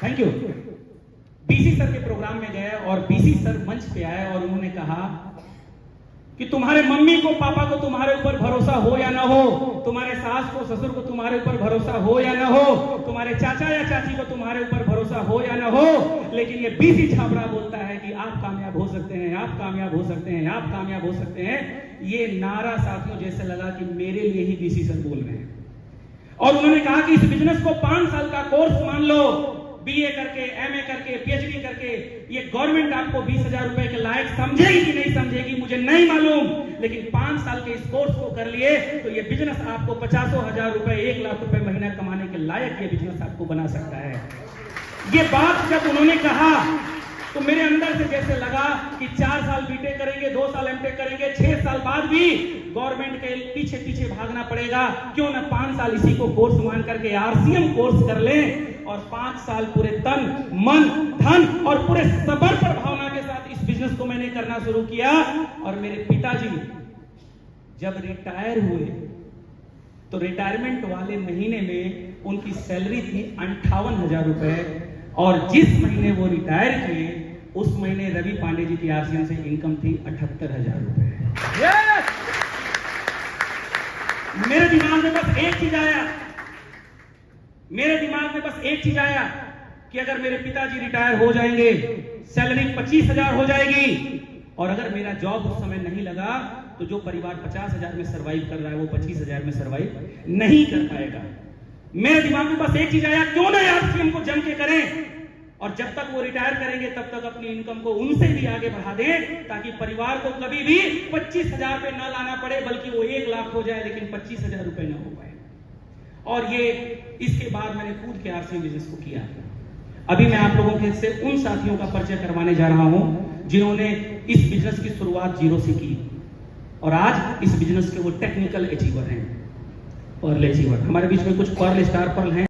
Thank you. BC sir के programme में गए और बीसी सर मंच पे आए और उन्होंने कहा कि तुम्हारे मम्मी को पापा को तुम्हारे ऊपर भरोसा हो या ना हो, तुम्हारे सास को ससुर को तुम्हारे ऊपर भरोसा हो या ना हो, तुम्हारे चाचा या चाची को तुम्हारे ऊपर भरोसा हो या ना हो, लेकिन ये बीसी छाबड़ा बोलता है कि आप कामयाब हो सकते हैं, आप कामयाब हो सकते हैं, आप कामयाब हो सकते हैं। ये नारा साथियों जैसे लगा कि मेरे लिए ही बीसी सर बोल रहे हैं। और उन्होंने कहा कि इस बिजनेस को 5 साल का कोर्स मान लो, बीए करके, एमए करके, पीएचडी करके, ये गवर्नमेंट आपको 20,000 रुपए के लायक समझेगी कि नहीं समझेगी मुझे नहीं मालूम, लेकिन 5 साल के इस कोर्स को कर लिए तो ये बिजनेस आपको 50,000 रुपए, 1 लाख रुपए महीना कमाने के लायक ये बिजनेस आपको बना सकता है। ये बात जब उन्होंने कहा तो मेरे अंदर से जैसे लगा कि 4 साल बीटेक करेंगे, 2 साल एमटेक करेंगे, 6 साल बाद भी गवर्नमेंट के पीछे पीछे भागना पड़ेगा, क्यों ना 5 साल इसी को कोर्स मान करके आरसीएम कोर्स कर लें और 5 साल पूरे तन मन धन और पूरे सबर पर भावना के साथ इस बिजनेस को मैंने करना शुरू किया। और मेरे पिताजी जब रिटायर हुए तो रिटायरमेंट वाले महीने में उनकी सैलरी थी 58,000 रुपए और जिस महीने वो रिटायर किए उस महीने रवि पांडे जी की आरसीएम से इनकम थी 78,000 रुपए। मेरे दिमाग में बस एक चीज आया, कि अगर मेरे पिताजी रिटायर हो जाएंगे, सैलरी 25,000 हो जाएगी, और अगर मेरा जॉब उस समय नहीं लगा तो जो परिवार 50,000 में सर्वाइव कर रहा है वो 25,000 में सर्वाइव नहीं कर पाएगा। मेरे दिमाग में बस एक चीज आया, क्यों ना आरसीएम को जम के करें और जब तक वो रिटायर करेंगे तब तक अपनी इनकम को उनसे भी आगे बढ़ा दें, ताकि परिवार को कभी भी 25,000 पे न लाना पड़े, बल्कि वो 1 लाख हो जाए लेकिन 25,000 रुपए न हो पाए। और ये इसके बाद मैंने कूद के आरसीएम बिजनेस को किया। अभी मैं आप लोगों के से उन साथियों का परिचय करवाने जा रहा हूं जिन्होंने इस बिजनेस की शुरुआत जीरो से की और आज इस बिजनेस के वो टेक्निकल अचीवर हैं, पर्ल अचीवर। हमारे बीच में कुछ पर्ल स्टार पर्ल हैं।